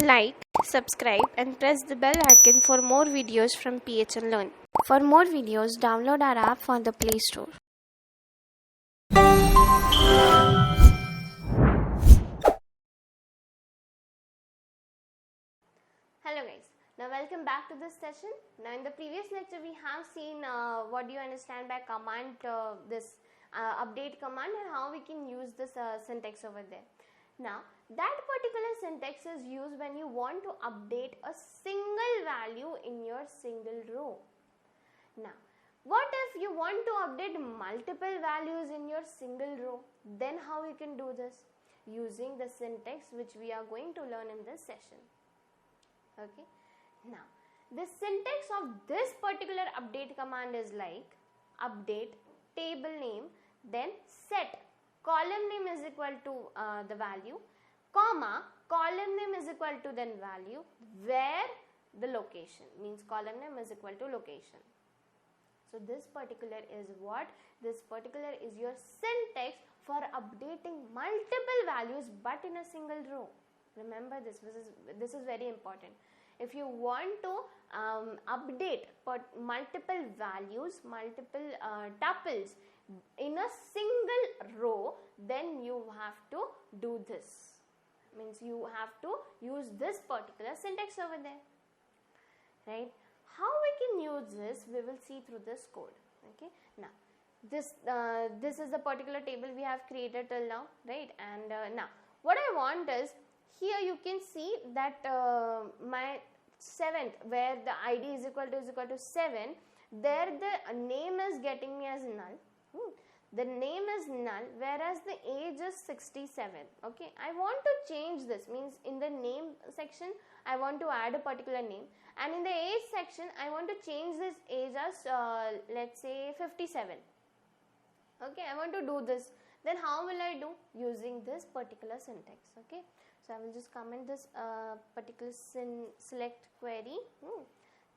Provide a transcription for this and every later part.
Like, subscribe and press the bell icon for more videos from PHN Learn. For more videos, download our app from the Play Store. Hello guys, now welcome back to this session. Now in the previous lecture we have seen what do you understand by command, this update command, and how we can use this syntax over there. Now that particular syntax is used when you want to update a single value in your single row. Now what if you want to update multiple values in your single row? Then how you can do this? Using the syntax which we are going to learn in this session. Okay, now the syntax of this particular update command is like update table name, then set column name is equal to the value, comma column name is equal to then value, where the location means column name is equal to location. So this particular is what? This particular is your syntax for updating multiple values but in a single row. Remember this is very important. If you want to update multiple values, multiple tuples in a single row, then you have to do this. Means you have to use this particular syntax over there, right? How we can use this, we will see through this code. Okay, now this is the particular table we have created till now, right? And now what I want is, here you can see that my 7th, where the id is equal to 7, there the name is getting me as null. The name is null, whereas the age is 67. Okay, I want to change this, means in the name section I want to add a particular name, and in the age section I want to change this age as let's say 57. Okay, I want to do this. Then how will I do? Using this particular syntax. Okay, so I will just comment this particular select query.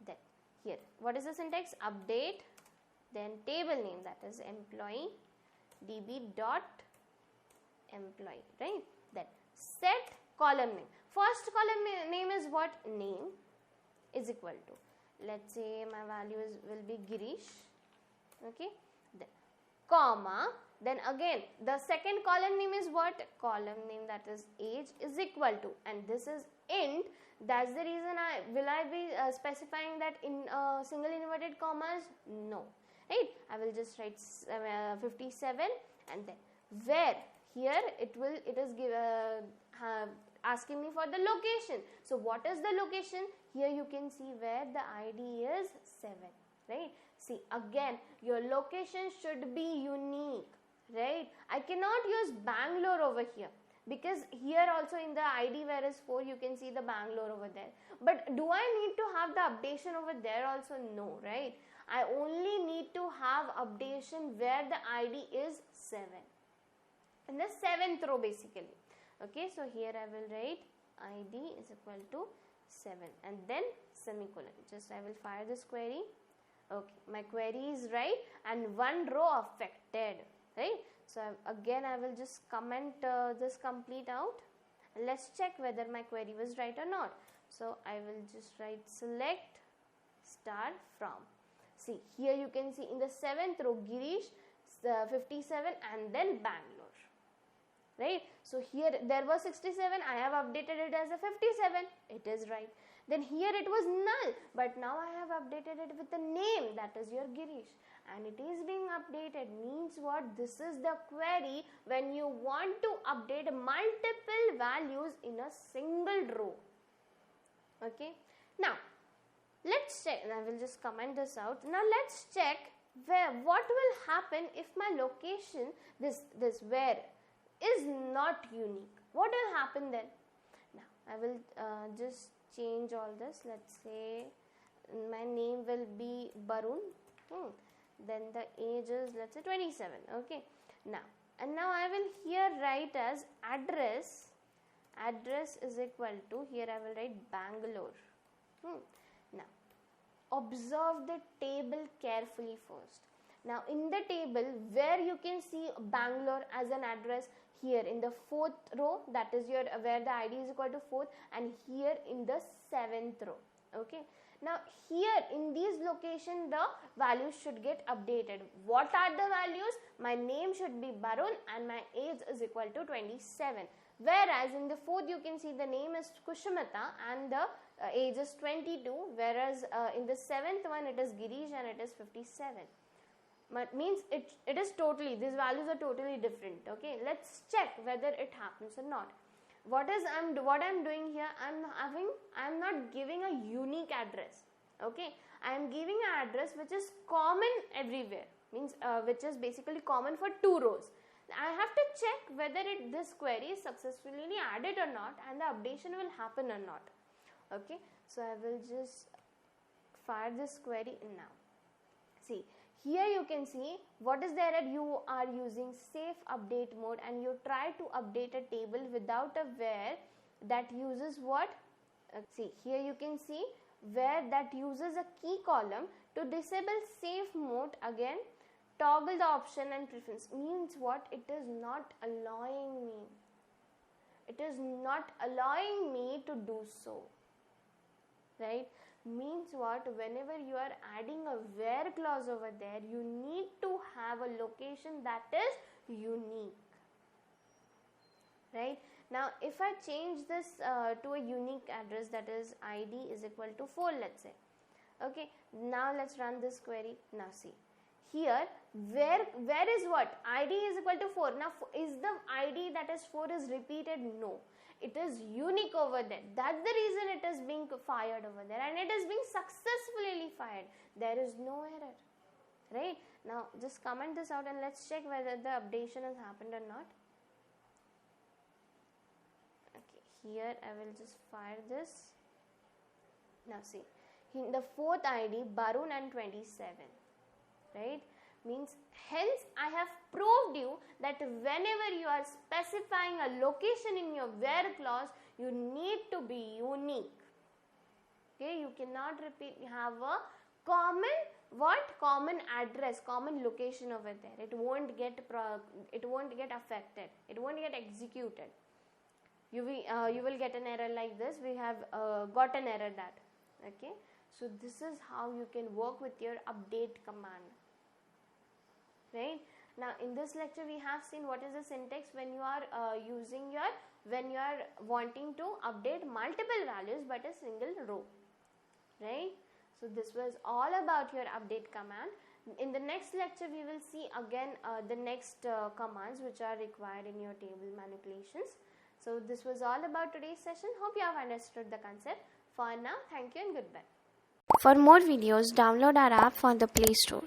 Then here, what is the syntax? Update, then table name, that is employee db dot employee, right? Then set column name. First column name is what? Name is equal to, let's say my value will be Girish. Okay, then comma, then again the second column name is what? Column name, that is age is equal to, and this is int. That's the reason will I be specifying that in single inverted commas? No, right? I will just write 57, and then where, here it is asking me for the location. So what is the location? Here you can see where the id is 7, right? See, again your location should be unique, right? I cannot use Bangalore over here, because here also in the id where is 4 you can see the Bangalore over there. But do I need to have the updation over there also? No, right? I only need to have updation where the id is 7, in the 7th row basically. Okay, so here I will write id is equal to 7 and then semicolon. Just I will fire this query. Okay, my query is right and one row affected, right? So again I will just comment this complete out. Let's check whether my query was right or not. So I will just write select start from. See, here you can see in the 7th row Girish 57 and then Bangalore, right? So here there was 67, I have updated it as a 57, it is right. Then here it was null, but now I have updated it with the name, that is your Girish, and it is being updated. Means what? This is the query when you want to update multiple values in a single row. Okay, now let's check, and I will just comment this out. Now let's check what will happen if my location, this where, is not unique. What will happen then? Now I will just change all this. Let's say my name will be Barun. Then the age is, let's say 27. Okay, now I will here write as address is equal to, here I will write Bangalore. Now observe the table carefully first. Now in the table where you can see Bangalore as an address, here in the 4th row, that is your where the id is equal to 4th, and here in the 7th row. Okay, now here in these location the values should get updated. What are the values? My name should be Barun and my age is equal to 27. Whereas in the 4th you can see the name is Kushamata and the age is 22, whereas in the 7th one it is Girish and it is 57. But means it is totally, these values are totally different. Okay, let's check whether it happens or not. What I'm doing here, I'm not giving a unique address. Okay, I am giving an address which is common everywhere, means which is basically common for 2 rows. I have to check whether this query is successfully added or not, and the updation will happen or not. Okay, so I will just fire this query now. See, here you can see what is there, that you are using safe update mode and you try to update a table without a where that uses what? See, here you can see where that uses a key column. To disable safe mode, again toggle the option and preference, means what? It is not allowing me. It is not allowing me to do so. Right? Means what? Whenever you are adding a where clause over there, you need to have a location that is unique. Right? Now if I change this to a unique address, that is id is equal to 4, let's say. Okay, now let's run this query. Now see, here where is what? id is equal to 4. Now is the id that is 4 is repeated? No, it is unique over there. That's the reason it is being fired over there, and it is being successfully fired. There is no error. Right? Now just comment this out and let's check whether the updation has happened or not. Okay, here I will just fire this. Now see, in the 4th id Barun and 27. Right? Means hence I have proved you that whenever you are specifying a location in your where clause, you need to be unique. Okay, you cannot have a common address, common location over there. It won't get affected, it won't get executed. You will get an error like this. We have got an error that. Okay, so this is how you can work with your update command. Right? Now in this lecture we have seen what is the syntax when you are when you are wanting to update multiple values but a single row. Right? So this was all about your update command. In the next lecture we will see again the next commands which are required in your table manipulations. So this was all about today's session. Hope you have understood the concept. For now, thank you and goodbye. For more videos, download our app from the Play Store.